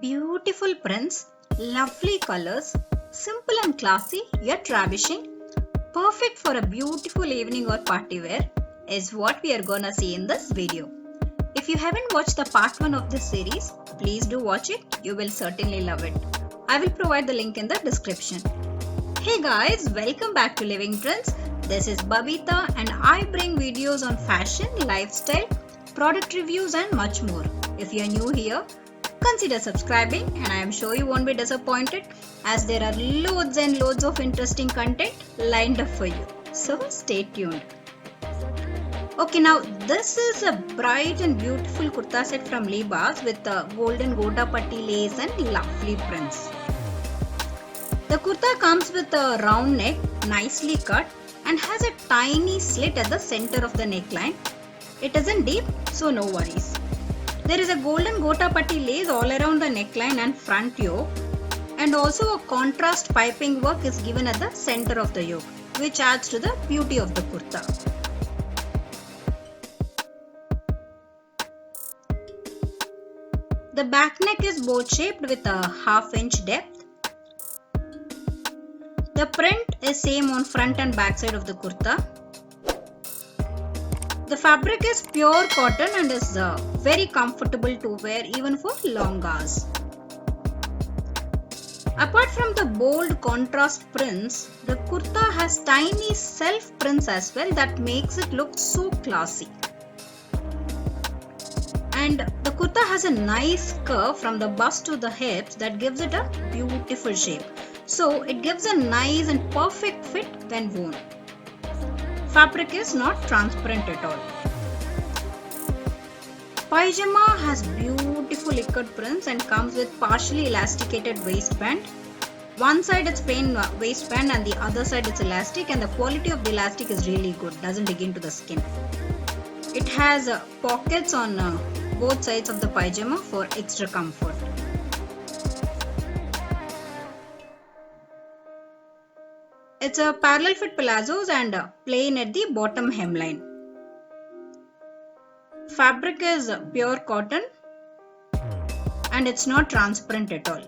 Beautiful prints, lovely colors, simple and classy yet ravishing, perfect for a beautiful evening or party wear is what we are gonna see in this video. If you haven't watched the part 1 of this series, please do watch it, you will certainly love it. I will provide the link in the description. Hey guys, welcome back to Living Trends. This is Babita and I bring videos on fashion, lifestyle, product reviews and much more. If you are new here, consider subscribing and I am sure you won't be disappointed as there are loads and loads of interesting content lined up for you. So stay tuned. Okay, now this is a bright and beautiful kurta set from Libas with the golden gotapatti lace and lovely prints. The kurta comes with a round neck, nicely cut and has a tiny slit at the center of the neckline. It isn't deep, so no worries. There is a golden gotapatti lace all around the neckline and front yoke, and also a contrast piping work is given at the center of the yoke, which adds to the beauty of the kurta. The back neck is boat shaped with a half-inch depth. The print is same on front and back side of the kurta. The fabric is pure cotton and is very comfortable to wear even for long hours. Apart from the bold contrast prints, the kurta has tiny self prints as well that makes it look so classy. And the kurta has a nice curve from the bust to the hips that gives it a beautiful shape. So it gives a nice and perfect fit when worn. Fabric is not transparent at all. Pajama has beautiful ikat prints and comes with partially elasticated waistband. One side it's plain waistband and the other side it's elastic, and the quality of the elastic is really good, doesn't dig into the skin. It has pockets on both sides of the pajama for extra comfort. It's a parallel fit palazzos and plain at the bottom hemline. Fabric is pure cotton and it's not transparent at all.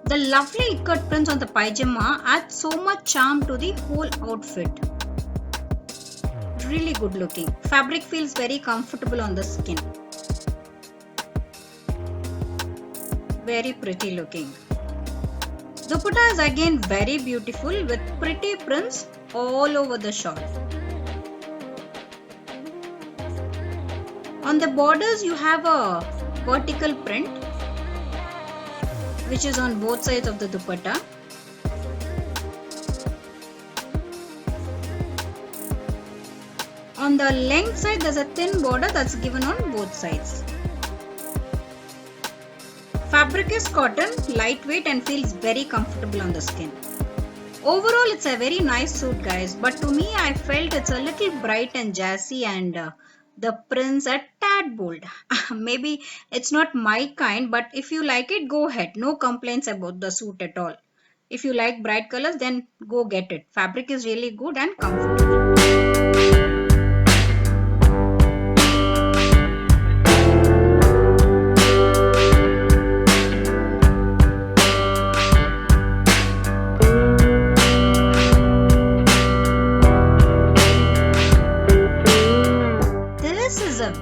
The lovely ikat prints on the pajama add so much charm to the whole outfit. Really good looking. Fabric feels very comfortable on the skin. Very pretty looking. Dupatta is again very beautiful with pretty prints all over the shawl. On the borders you have a vertical print which is on both sides of the dupatta. On the length side there's a thin border that's given on both sides. Fabric is cotton, lightweight and feels very comfortable on the skin. Overall it's a very nice suit guys, but to me I felt it's a little bright and jazzy and the prints are tad bold. Maybe it's not my kind, but if you like it, go ahead. No complaints about the suit at all. If you like bright colors, then go get it. Fabric is really good and comfortable.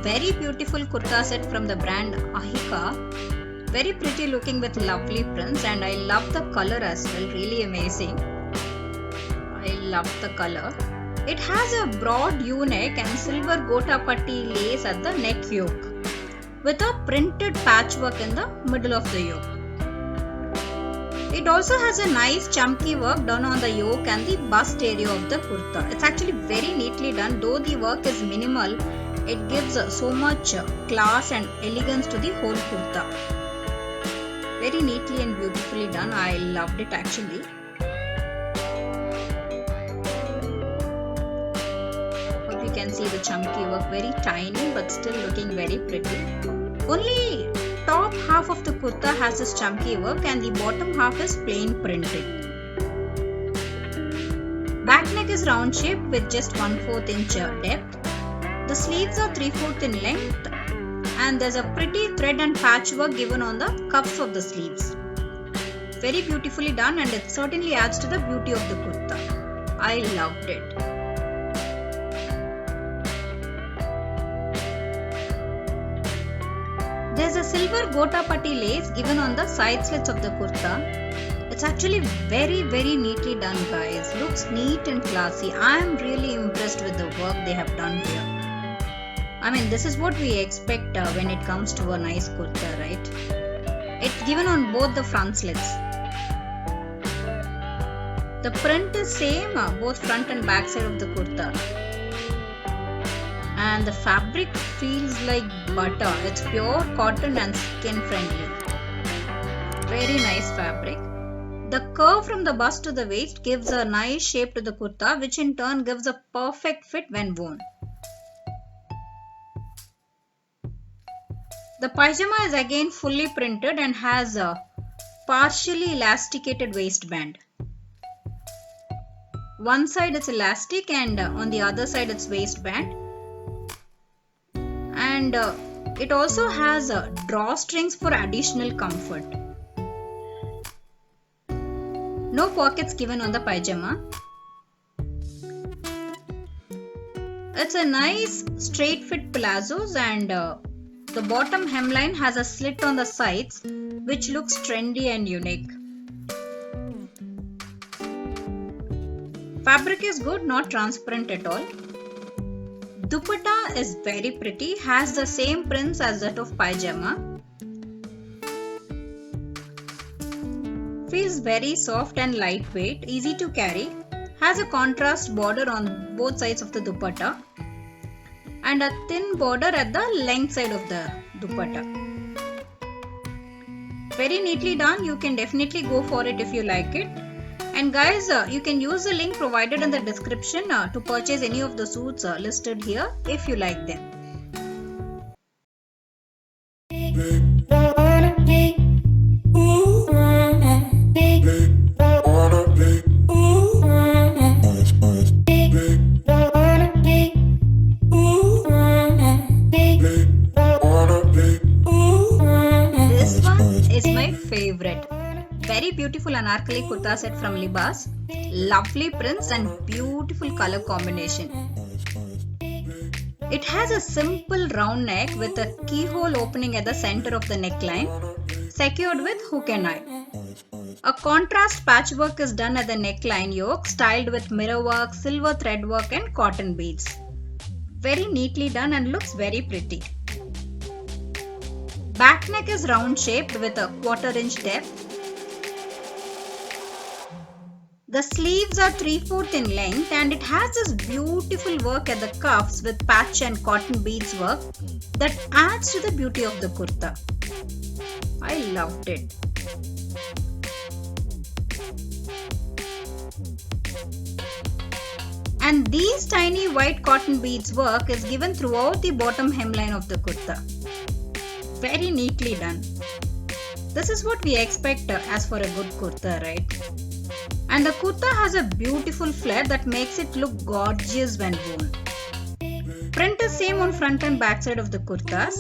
Very beautiful kurta set from the brand Ahika. Very pretty looking with lovely prints and I love the color as well, really amazing. I love the color. It has a broad U-neck and silver gotapatti lace at the neck yoke with a printed patchwork in the middle of the yoke. It also has a nice chunky work done on the yoke and the bust area of the kurta. It's actually very neatly done, though the work is minimal. It gives so much class and elegance to the whole kurta. Very neatly and beautifully done. I loved it actually. Hope you can see the chunky work. Very tiny but still looking very pretty. Only top half of the kurta has this chunky work and the bottom half is plain printed. Back neck is round shaped with just 1/4 inch depth. The sleeves are 3/4 in length and there's a pretty thread and patchwork given on the cuffs of the sleeves. Very beautifully done, and it certainly adds to the beauty of the kurta. I loved it. There's a silver gotapati lace given on the side slits of the kurta. It's actually very neatly done, guys. Looks neat and classy. I am really impressed with the work they have done here. I mean, this is what we expect when it comes to a nice kurta, right? It's given on both the front slits. The print is same both front and back side of the kurta. And the fabric feels like butter. It's pure cotton and skin friendly. Very nice fabric. The curve from the bust to the waist gives a nice shape to the kurta, which in turn gives a perfect fit when worn. The pajama is again fully printed and has a partially elasticated waistband. One side it's elastic and on the other side it's waistband. And it also has drawstrings for additional comfort. No pockets given on the pajama. It's a nice straight fit palazzos, and the bottom hemline has a slit on the sides which looks trendy and unique. Fabric is good, not transparent at all. Dupatta is very pretty, has the same prints as that of pajama. Feels very soft and lightweight, easy to carry. Has a contrast border on both sides of the dupatta and a thin border at the length side of the dupatta. Very neatly done. You can definitely go for it if you like it. And guys, you can use the link provided in the description to purchase any of the suits listed here if you like them. This one is my favorite. Very beautiful anarkali kurta set from Libas. Lovely prints and beautiful color combination. It has a simple round neck with a keyhole opening at the center of the neckline, secured with hook and eye. A contrast patchwork is done at the neckline yoke, styled with mirror work, silver thread work and cotton beads. Very neatly done and looks very pretty. Back neck is round shaped with a 1/4 inch depth. The sleeves are 3/4 in length, and it has this beautiful work at the cuffs with patch and cotton beads work that adds to the beauty of the kurta. I loved it. And these tiny white cotton beads work is given throughout the bottom hemline of the kurta. Very neatly done. This is what we expect as for a good kurta, right? And the kurta has a beautiful flare that makes it look gorgeous when worn. Print is same on front and back side of the kurtas,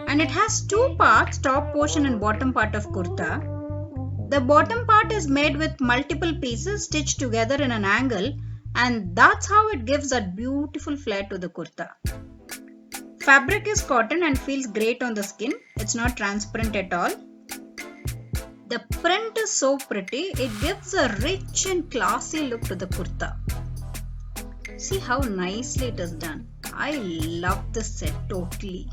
and it has two parts, top portion and bottom part of kurta. The bottom part is made with multiple pieces stitched together in an angle, and that's how it gives that beautiful flare to the kurta. Fabric is cotton and feels great on the skin. It's not transparent at all. The print is so pretty, it gives a rich and classy look to the kurta. See how nicely it is done. I love this set totally.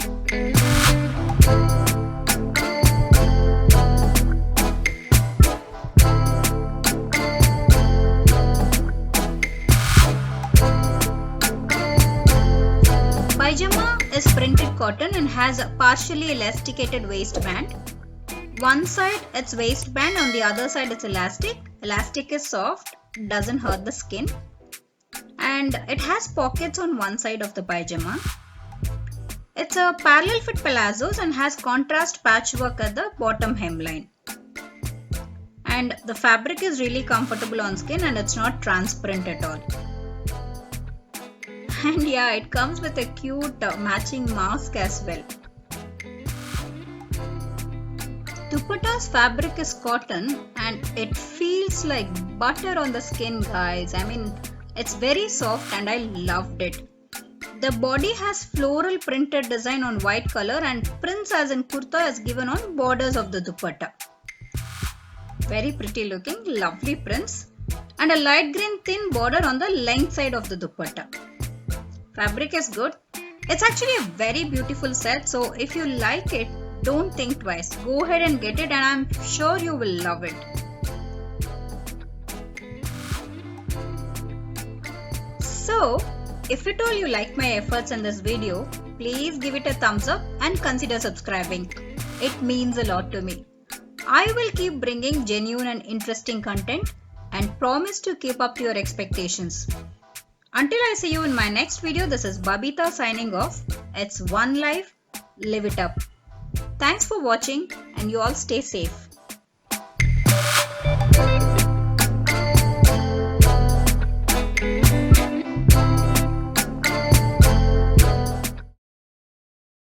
Pajama is printed cotton and has a partially elasticated waistband. One side it's waistband, on the other side it's elastic. Elastic is soft, doesn't hurt the skin. And it has pockets on one side of the pajama. It's a parallel fit palazzos and has contrast patchwork at the bottom hemline. And the fabric is really comfortable on skin and it's not transparent at all. And yeah, it comes with a cute matching mask as well. Dupatta's fabric is cotton and it feels like butter on the skin, guys. I mean, it's very soft and I loved it. The body has floral printed design on white color and prints as in kurta is given on borders of the dupatta. Very pretty looking, lovely prints and a light green thin border on the length side of the dupatta. Fabric is good. It's actually a very beautiful set, so if you like it, don't think twice. Go ahead and get it and I'm sure you will love it. So, if at all you like my efforts in this video, please give it a thumbs up and consider subscribing. It means a lot to me. I will keep bringing genuine and interesting content and promise to keep up to your expectations. Until I see you in my next video, this is Babita signing off. It's one life, live it up. Thanks for watching and you all stay safe.